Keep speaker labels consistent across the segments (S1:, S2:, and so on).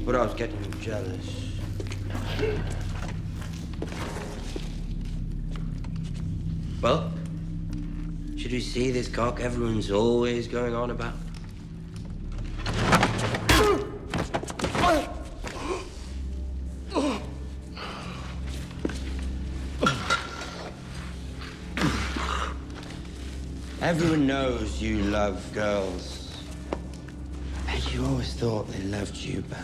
S1: but I was getting jealous. Well, should we see this cock everyone's always going on about? Everyone knows you love girls. And you always thought they loved you back.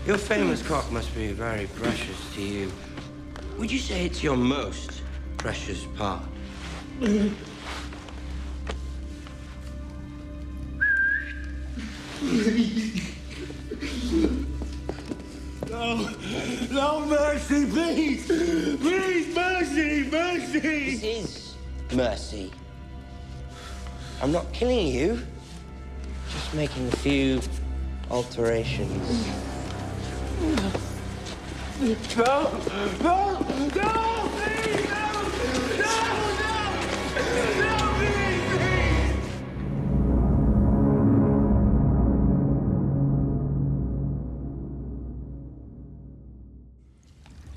S1: Your famous cock must be very precious to you. Would you say it's your most precious part?
S2: No, mercy, please! Please, mercy, mercy!
S1: This is mercy. I'm not killing you, just making a few alterations.
S2: No, no, no, please, no!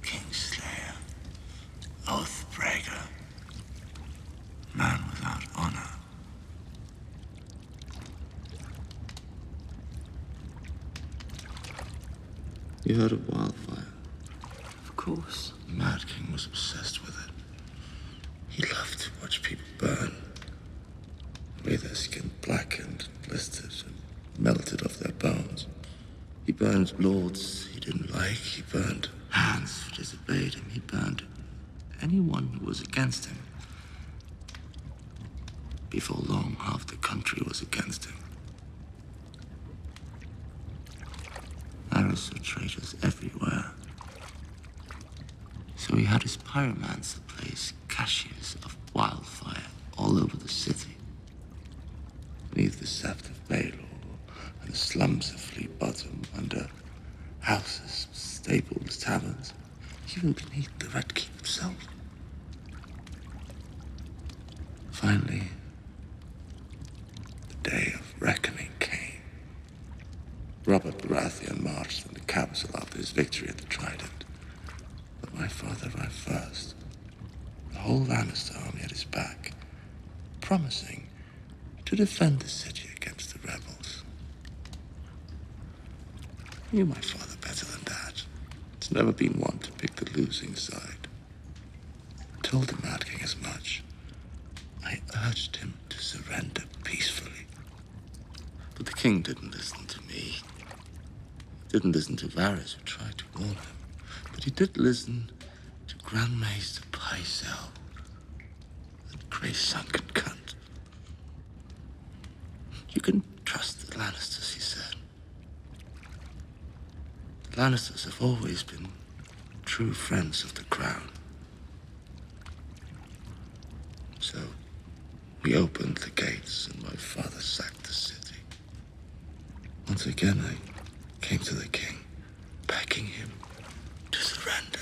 S3: Kingslayer, Oathbreaker, man without honor. You heard of wildfire?
S1: Of course.
S3: The Mad King was obsessed with it. He loved to watch people burn. The way their skin blackened, blistered, and melted off their bones. He burned lords he didn't like. He burned hands who disobeyed him. He burned anyone who was against him. Before long, half the country was against him. Arya saw traitors everywhere. So he had his pyromancer place caches of wildfire all over the city. Beneath the Sept of Baelor and the slums of Fleet Bottom, under houses, stables, taverns, even beneath the Red Keep itself. Finally, the day of reckoning came. Robert Baratheon marched in the capital after his victory at the Trident. But my father arrived first. The whole Lannister army at his back, promising to defend the city against the rebels. I knew my father better than that. He's never been one to pick the losing side. I told the Mad King as much. I urged him to surrender peacefully. But the king didn't listen to me. He didn't listen to Varys, who tried to warn him. But he did listen to Grand Maester Pycelle, that grey sunken cunt. You can trust the Lannisters, he said. The Lannisters have always been true friends of the crown. So we opened the gates and my father sacked the city. Once again, I came to the king, begging him to surrender.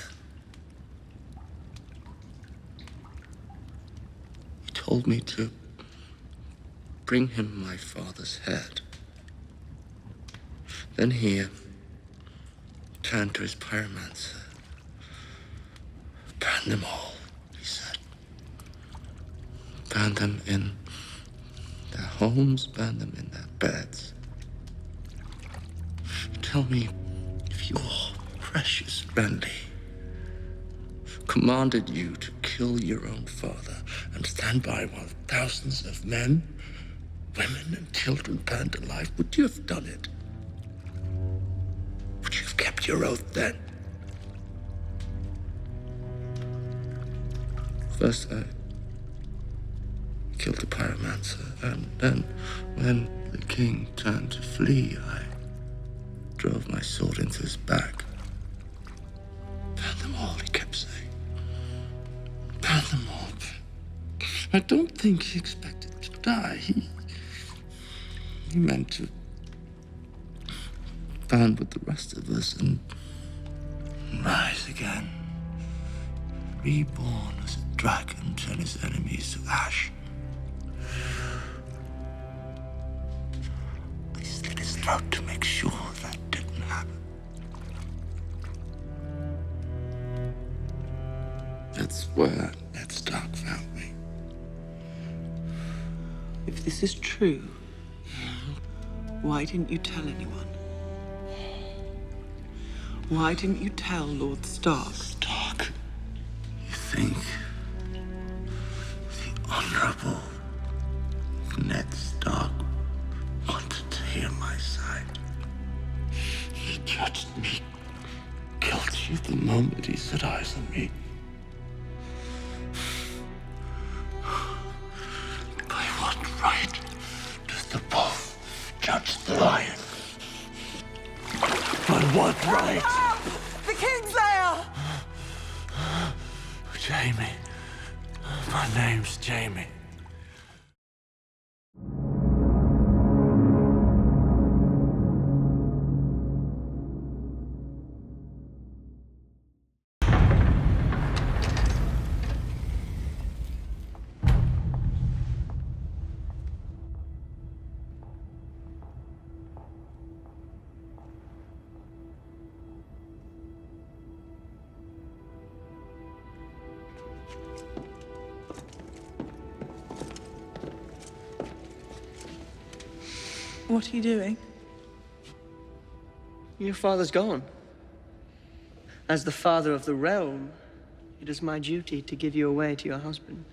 S3: He told me to bring him my father's head. Then he turned to his pyromancer. Burn them all, he said. Burn them in their homes, burn them in their beds. Tell me if your precious Renly commanded you to kill your own father and stand by while thousands of men, women, and children burned alive, would you have done it? Would you have kept your oath then? First, I killed the pyromancer, and then, when the king turned to flee, I drove my sword into his back. Burn them all, he kept saying. Burn them all. I don't think he expected to die. He meant to burn with the rest of us and rise again. reborn as a dragon, turn his enemies to ash. I slit his throat to make sure that didn't happen. That's where Ned Stark found me.
S4: If this is true, why didn't you tell anyone? Why didn't you tell Lord Stark?
S3: Stark? You think the Honorable Ned Stark wanted to hear my side? He judged me guilty the moment he set eyes on me. By what right does the wolf judge the lion? By what right?
S4: The Kingslayer!
S3: Jamie. My name's Jamie.
S4: What are you doing?
S5: Your father's gone. As the father of the realm, it is my duty to give you away to your husband.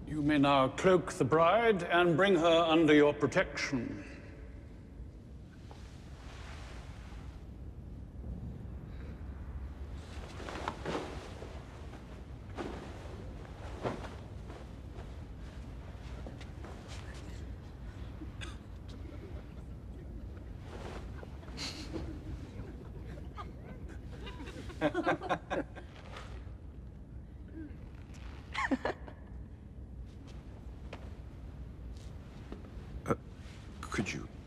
S6: You may now cloak the bride and bring her under your protection.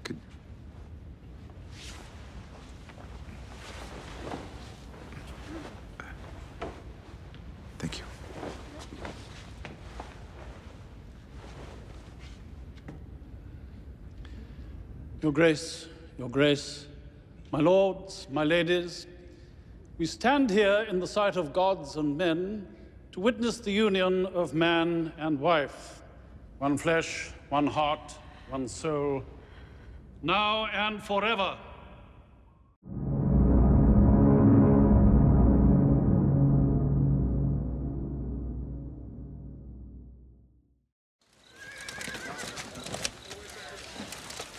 S7: Could... Thank you.
S6: Your Grace, my lords, my ladies, we stand here in the sight of gods and men to witness the union of man and wife, one flesh, one heart, one soul, now and forever.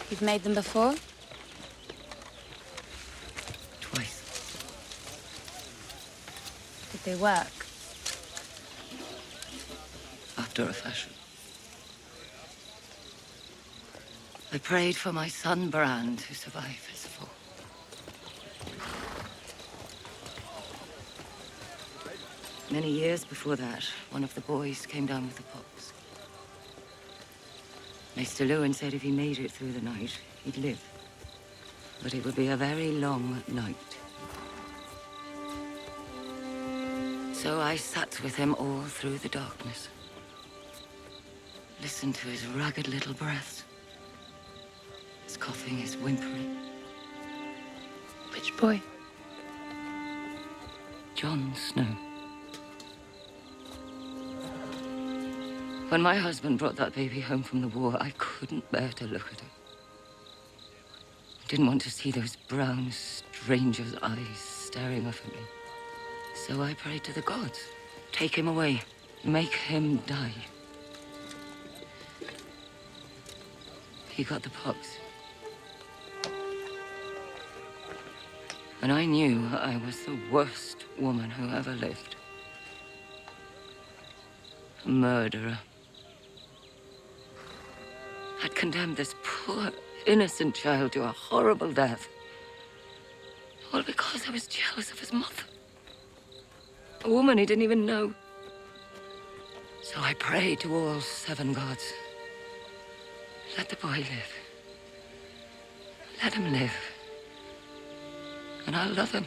S8: You've made them before?
S1: Twice.
S8: Did they work?
S1: After a fashion. I prayed for my son Bran to survive his fall. Many years before that, one of the boys came down with the pox.
S9: Mr. Lewin said if he made it through the night, he'd live. But it would be a very long night. So I sat with him all through the darkness. Listened to his ragged little breaths. His coughing, his whimpering.
S8: Which boy?
S9: Jon Snow. When my husband brought that baby home from the war, I couldn't bear to look at him. I didn't want to see those brown stranger's eyes staring up at me. So I prayed to the gods. Take him away. Make him die. He got the pox. And I knew I was the worst woman who ever lived. A murderer. I'd condemned this poor, innocent child to a horrible death. All because I was jealous of his mother. A woman he didn't even know. So I prayed to all 7 gods. Let the boy live. Let him live. And I'll love him.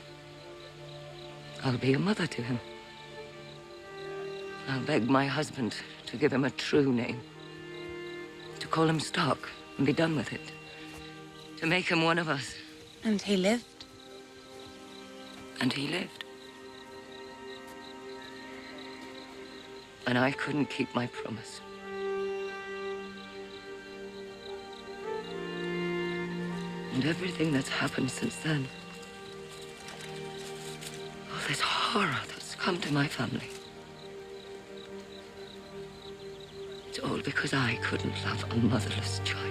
S9: I'll be a mother to him. I'll beg my husband to give him a true name. To call him Stark and be done with it. To make him one of us.
S8: And he lived.
S9: And he lived. And I couldn't keep my promise. And everything that's happened since then. All this horror that's come to my family. It's all because I couldn't love a motherless child.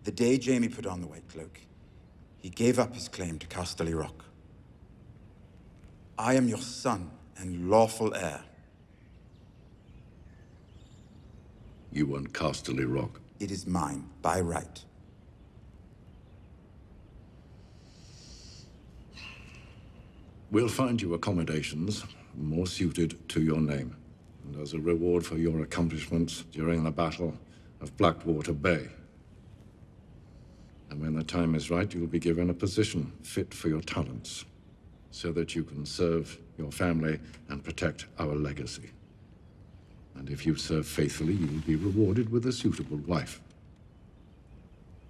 S7: The day Jaime put on the White Cloak, he gave up his claim to Casterly Rock. I am your son and lawful heir.
S3: You want Casterly Rock?
S7: It is mine, by right.
S3: We'll find you accommodations more suited to your name, and as a reward for your accomplishments during the Battle of Blackwater Bay. And when the time is right, you'll be given a position fit for your talents, so that you can serve your family and protect our legacy. And if you serve faithfully, you will be rewarded with a suitable wife.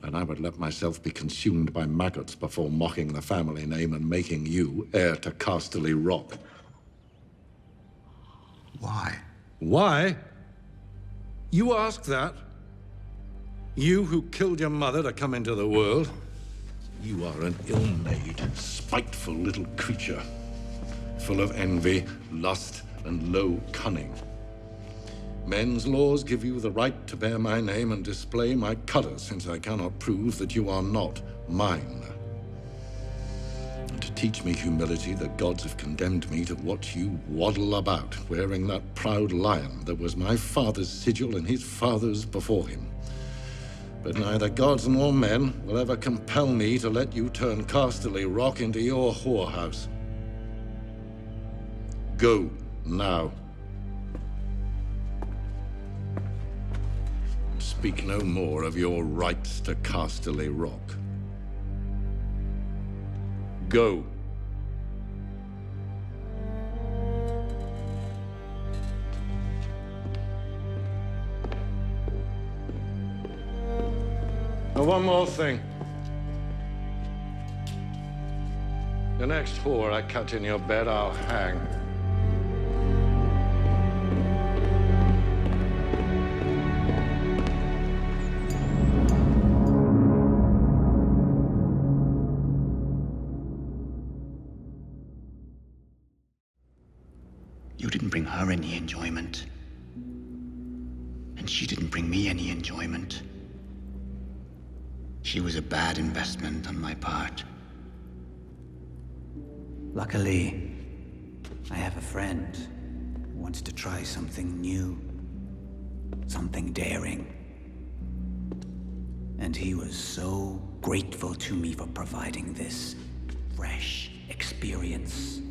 S3: And I would let myself be consumed by maggots before mocking the family name and making you heir to Casterly Rock.
S7: Why?
S3: Why? You ask that? You who killed your mother to come into the world? You are an ill-made, spiteful little creature, full of envy, lust, and low cunning. Men's laws give you the right to bear my name and display my colors, since I cannot prove that you are not mine. And to teach me humility, the gods have condemned me to watch you waddle about, wearing that proud lion that was my father's sigil and his father's before him. But neither gods nor men will ever compel me to let you turn Casterly Rock into your whorehouse. Go now. Speak no more of your rights to Casterly Rock. Go. Oh, one more thing. The next whore I cut in your bed, I'll hang.
S10: You didn't bring her any enjoyment. And she didn't bring me any enjoyment. She was a bad investment on my part.
S11: Luckily, I have a friend who wants to try something new. Something daring. And he was so grateful to me for providing this fresh experience.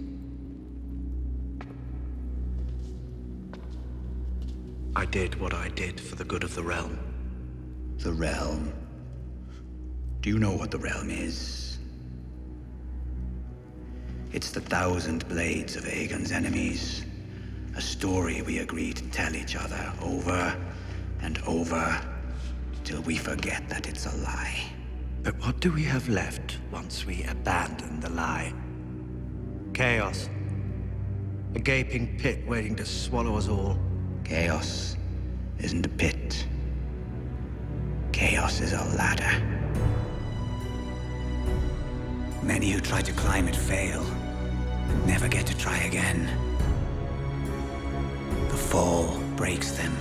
S10: I did what I did for the good of the realm. The realm? Do you know what the realm is? It's the 1,000 blades of Aegon's enemies. A story we agreed to tell each other over and over till we forget that it's a lie.
S11: But what do we have left once we abandon the lie? Chaos. A gaping pit waiting to swallow us all.
S10: Chaos isn't a pit. Chaos is a ladder.
S11: Many who try to climb it fail, and never get to try again. The fall breaks them.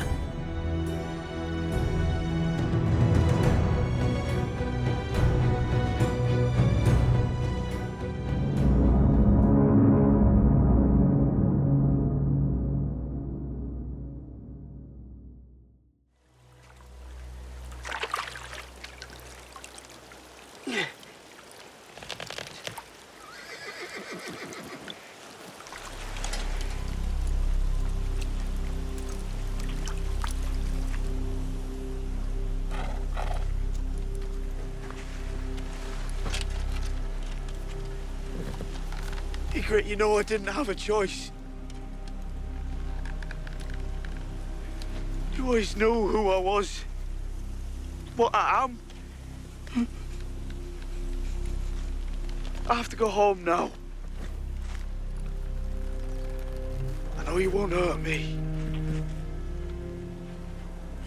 S2: Ygritte, you know I didn't have a choice. You always knew who I was. What I am. I have to go home now. I know you won't hurt me.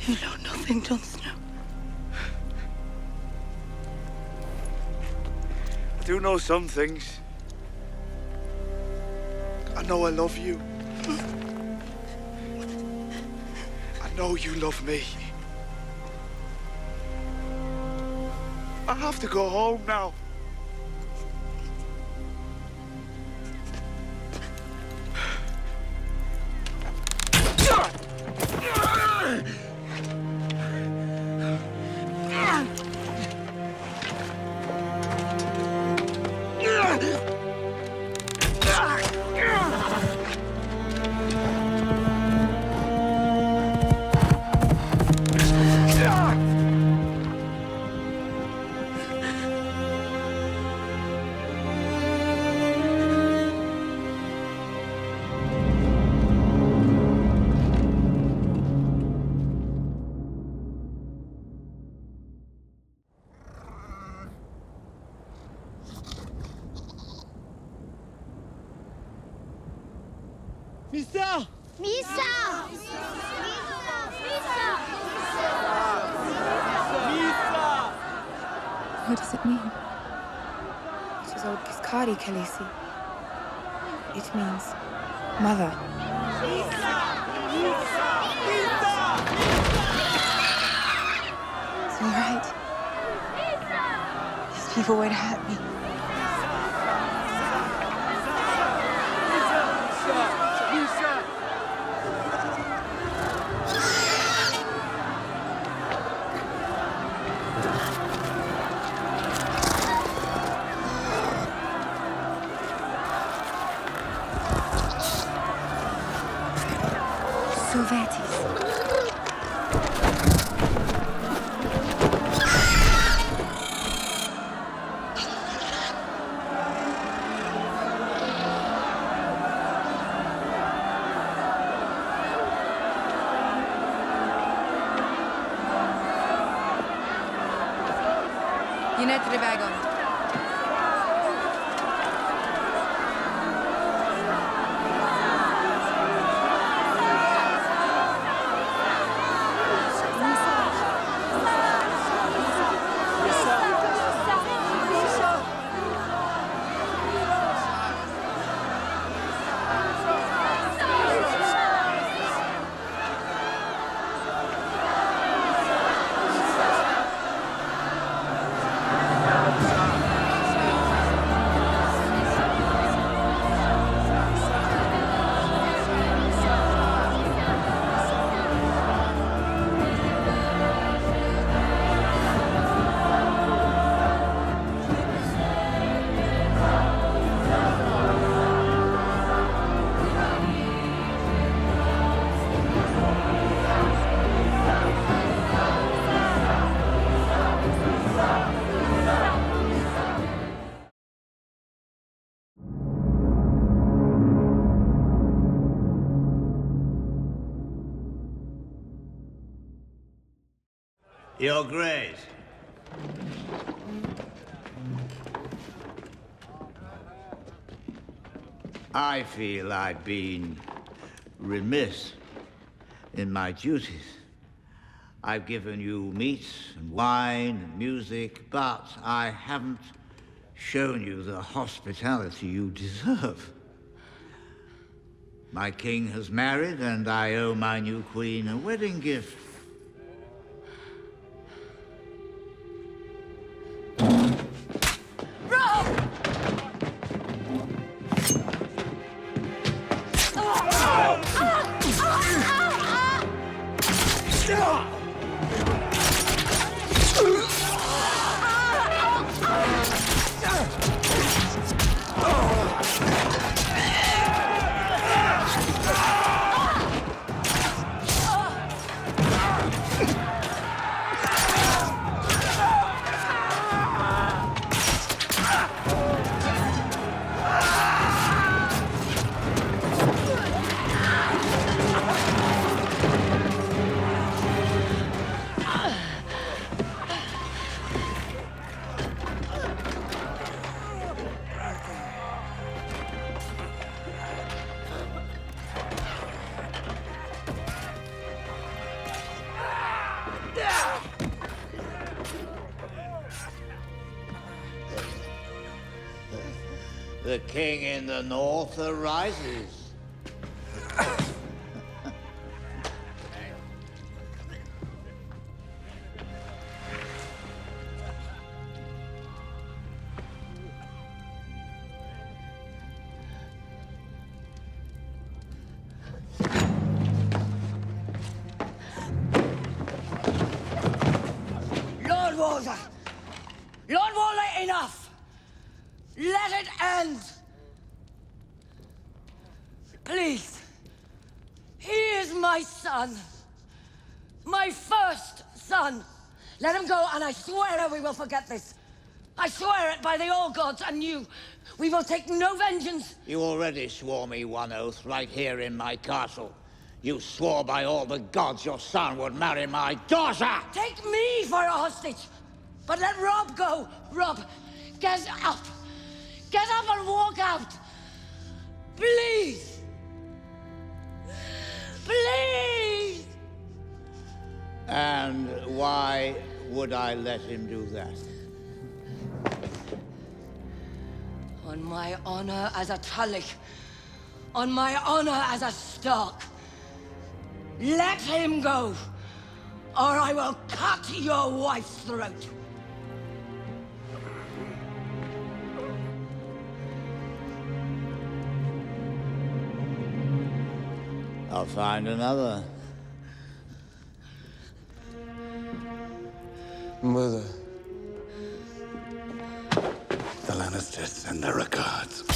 S8: You know nothing, Jon Snow.
S2: I do know some things. I know I love you. I know you love me. I have to go home now. Mhysa!
S12: Mhysa!
S8: What does it mean? It is old Kiskadi, Khaleesi. It means mother. It's all right. These people won't hurt me.
S10: Your Grace. I feel I've been remiss in my duties. I've given you meat and wine and music, but I haven't shown you the hospitality you deserve. My king has married, and I owe my new queen a wedding gift. The king in the north arises.
S9: Lord Walder! Lord Walder, enough! Let it end! Please. He is my son. My first son. Let him go, and I swear we will forget this. I swear it by the All-Gods and you. We will take no vengeance.
S10: You already swore me one oath right here in my castle. You swore by all the gods your son would marry my daughter!
S9: Take me for a hostage, but let Rob go. Rob, get up. Get up and walk out. Please. Please.
S10: And why would I let him do that?
S9: On my honor as a Tully. On my honor as a Stark. Let him go, or I will cut your wife's throat.
S10: I'll find another.
S3: Mother. The Lannisters send their regards.